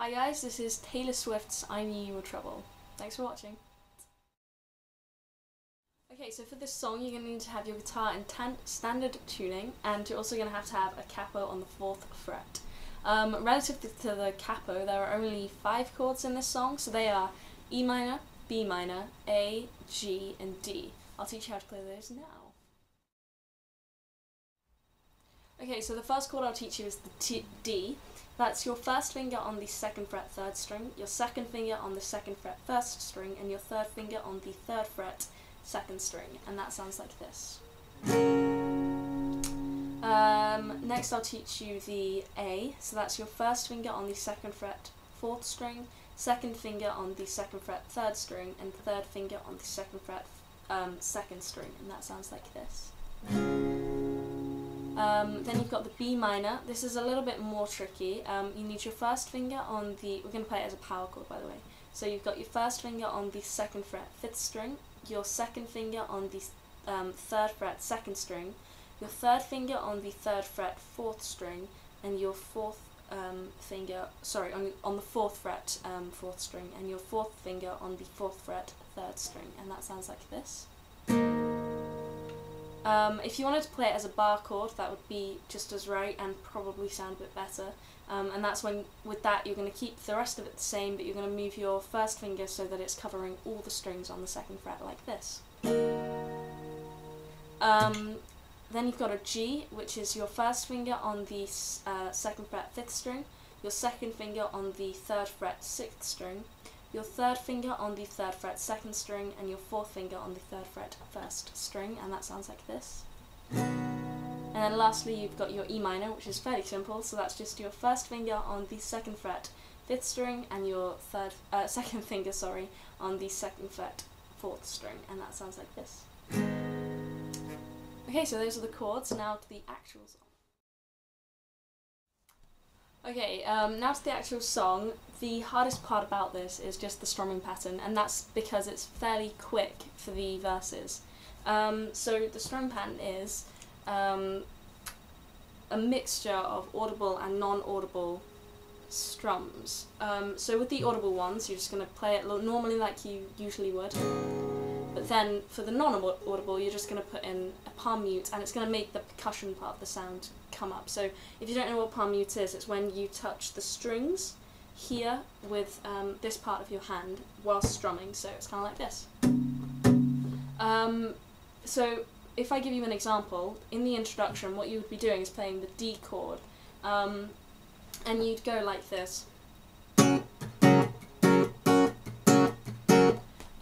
Hi guys, this is Taylor Swift's I Knew You Were Trouble. Thanks for watching. Okay, so for this song you're going to need to have your guitar in standard tuning, and you're also going to have a capo on the 4th fret. Relative to the capo, there are only 5 chords in this song, so they are E minor, B minor, A, G, and D. I'll teach you how to play those now. Okay, so the first chord I'll teach you is the D. That's your first finger on the 2nd fret 3rd string, your 2nd finger on the 2nd fret 1st string, and your 3rd finger on the 3rd fret 2nd string, and that sounds like this. Next I'll teach you the A, so that's your first finger on the 2nd fret 4th string, 2nd finger on the 2nd fret 3rd string, and 3rd finger on the 2nd fret 2nd string, and that sounds like this. Then you've got the B minor. This is a little bit more tricky. You need your first finger on the, we're going to play it as a power chord by the way, so you've got your first finger on the 2nd fret 5th string, your 2nd finger on the 3rd fret 2nd string, your 3rd finger on the 3rd fret 4th string, and your 4th finger, on the 4th fret 4th string, and your 4th finger on the 4th fret 3rd string, and that sounds like this. If you wanted to play it as a bar chord, that would be just as right and probably sound a bit better. And that's when, with that, you're going to keep the rest of it the same, but you're going to move your first finger so that it's covering all the strings on the 2nd fret like this. Then you've got a G, which is your first finger on the 2nd fret 5th string, your 2nd finger on the 3rd fret 6th string, your 3rd finger on the 3rd fret 2nd string, and your 4th finger on the 3rd fret 1st string, and that sounds like this. And then lastly you've got your E minor, which is fairly simple, so that's just your first finger on the 2nd fret 5th string, and your 2nd finger on the 2nd fret 4th string, and that sounds like this. Okay, so those are the chords, now to the actual song. Okay, now to the actual song. The hardest part about this is just the strumming pattern, and that's because it's fairly quick for the verses. So the strumming pattern is a mixture of audible and non-audible strums. So with the audible ones, you're just going to play it normally like you usually would, but then for the non-audible, you're just going to put in a palm mute, and it's going to make the percussion part of the sound come up. So if you don't know what palm mute is, it's when you touch the strings here with this part of your hand while strumming, so it's kind of like this. So if I give you an example, in the introduction what you would be doing is playing the D chord, and you'd go like this.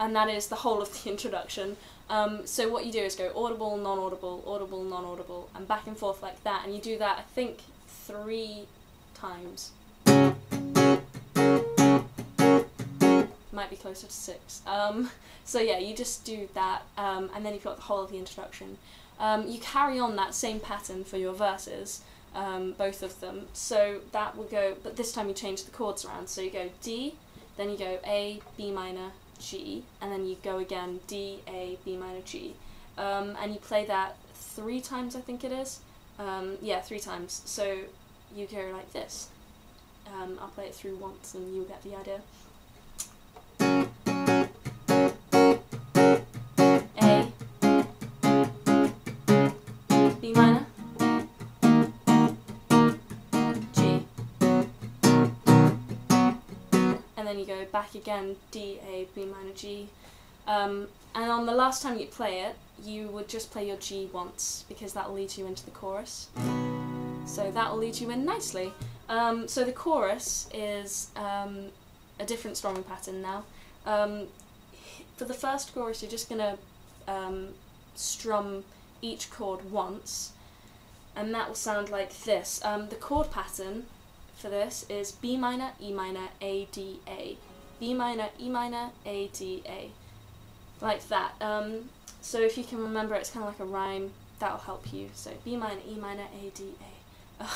And that is the whole of the introduction. So what you do is go audible, non-audible, and back and forth like that, and you do that I think 3 times. Might be closer to 6. So yeah, you just do that, and then you've got the whole of the introduction. You carry on that same pattern for your verses, both of them, so that will go, but this time you change the chords around, so you go D, then you go A, B minor, G, and then you go again D, A, B minor, G, and you play that 3 times I think it is, yeah, 3 times, so you go like this. I'll play it through once and you'll get the idea. A, B minor, G, and then you go back again, D, A, B minor, G, and on the last time you play it, you would just play your G once, because that will lead you into the chorus. So that will lead you in nicely. So the chorus is a different strumming pattern now. For the first chorus you're just going to strum each chord once, and that will sound like this. The chord pattern for this is B minor, E minor, A, D, A. B minor, E minor, A, D, A. Like that. So if you can remember, it's kind of like a rhyme, that'll help you. So B minor, E minor, A, D, A.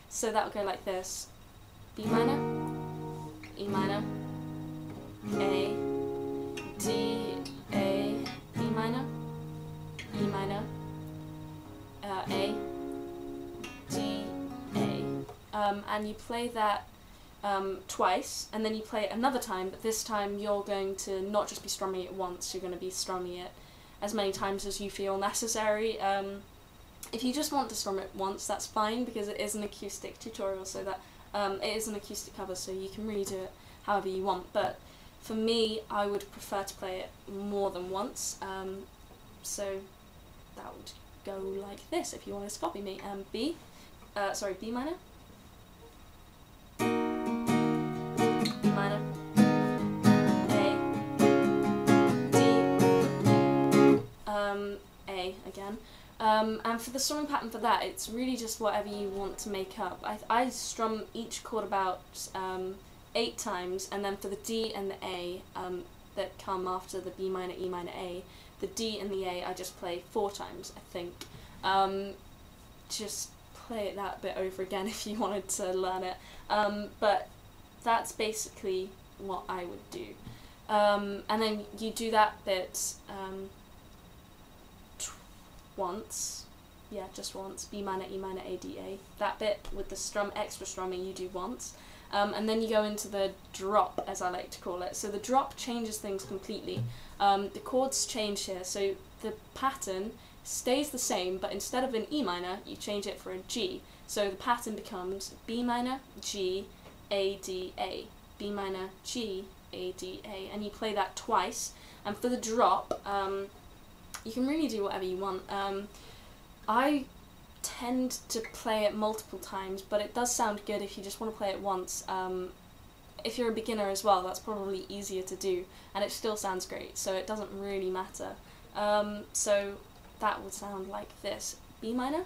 So that'll go like this. B minor, E minor, A, D, A, B minor, E minor, A, D, A. And you play that twice, and then you play it another time, but this time you're going to not just be strumming it once, you're going to be strumming it as many times as you feel necessary. If you just want to strum it once, that's fine, because it is an acoustic tutorial, so that it is an acoustic cover, so you can really do it however you want. But for me, I would prefer to play it more than once, so that would go like this if you wanted to copy me. B minor, B minor, A, D, A again. And for the strumming pattern for that, it's really just whatever you want to make up. I strum each chord about 8 times, and then for the D and the A that come after the B minor, E minor, A, the D and the A I just play 4 times, I think. Just play it that bit over again if you wanted to learn it. But that's basically what I would do. And then you do that bit once, yeah, just once, B minor, E minor, A, D, A. That bit with the extra strumming you do once. And then you go into the drop, as I like to call it. So the drop changes things completely. The chords change here, so the pattern stays the same, but instead of an E minor, you change it for a G. So the pattern becomes B minor, G, A, D, A. B minor, G, A, D, A. And you play that twice. And for the drop, you can really do whatever you want. I tend to play it multiple times, but it does sound good if you just want to play it once. If you're a beginner as well, that's probably easier to do, and it still sounds great, so it doesn't really matter. So that would sound like this. B minor,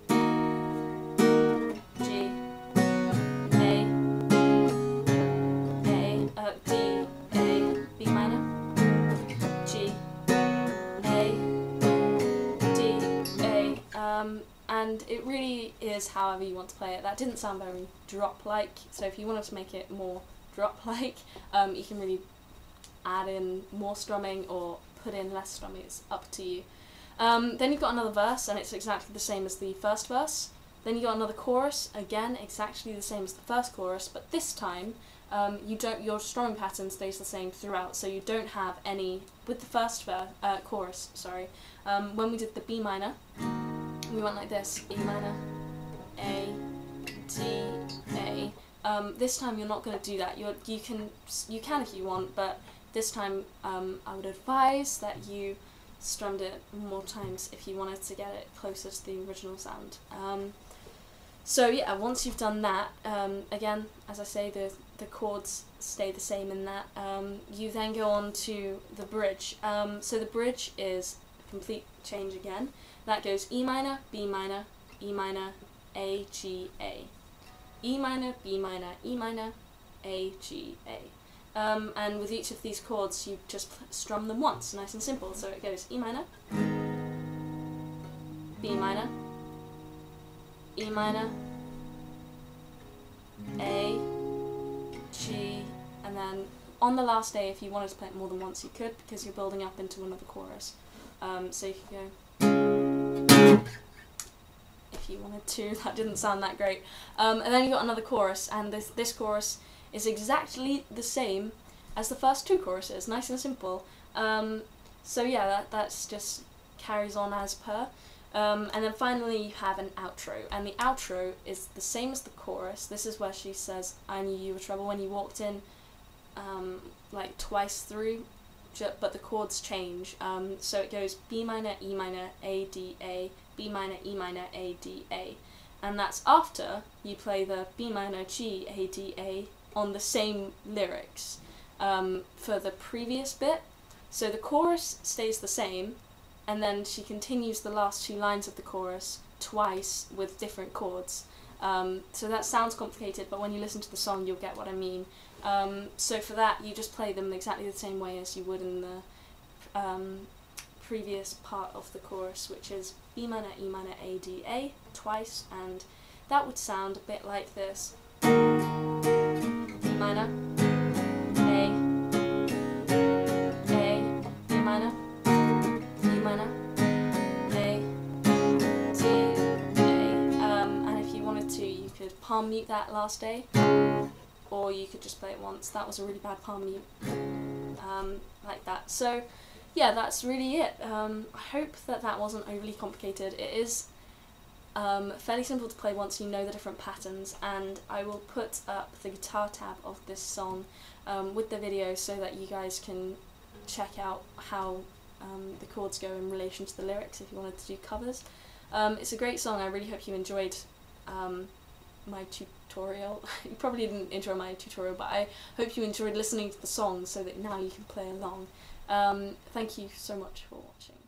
G, A, D, A, B minor, G, A, D, A, and it really is however you want to play it. That didn't sound very drop-like, so if you wanted to make it more drop-like, you can really add in more strumming or put in less strumming, it's up to you. Then you've got another verse, and it's exactly the same as the first verse. Then you got another chorus, again exactly the same as the first chorus, but this time your strumming pattern stays the same throughout, so you don't have any, with the first chorus, sorry, when we did the B minor, we went like this, B minor, A, D, A. This time you're not going to do that. You can if you want, but this time I would advise that you strummed it more times if you wanted to get it closer to the original sound. So yeah, once you've done that, again, as I say, the chords stay the same in that. You then go on to the bridge. So the bridge is a complete change again. That goes E minor, B minor, E minor, A, G, A. E minor, B minor, E minor, A, G, A. And with each of these chords you just strum them once, nice and simple. So it goes E minor, B minor, E minor, A, G, and then on the last A, if you wanted to play it more than once, you could, because you're building up into another chorus. So you could go, if you wanted to. That didn't sound that great. And then you got another chorus, and this chorus is exactly the same as the first 2 choruses, nice and simple. So yeah, that's just carries on as per. And then finally you have an outro, and the outro is the same as the chorus. This is where she says, "I knew you were trouble when you walked in," like twice through, but the chords change. So it goes B minor, E minor, A, D, A, B minor, E minor, A, D, A. And that's after you play the B minor, G, A, D, A on the same lyrics for the previous bit. So the chorus stays the same, and then she continues the last 2 lines of the chorus twice with different chords. So that sounds complicated, but when you listen to the song you'll get what I mean. So for that you just play them exactly the same way as you would in the previous part of the chorus, which is B minor, E minor, A, D, A twice, and that would sound a bit like this. B minor, A, B minor, E minor, A, D, A. And if you wanted to, you could palm mute that last day, or you could just play it once. That was a really bad palm mute, like that. So yeah, that's really it. I hope that that wasn't overly complicated. It is fairly simple to play once you know the different patterns, and I will put up the guitar tab of this song with the video so that you guys can check out how the chords go in relation to the lyrics if you wanted to do covers. It's a great song. I really hope you enjoyed my tutorial. You probably didn't enjoy my tutorial, but I hope you enjoyed listening to the song so that now you can play along. Thank you so much for watching.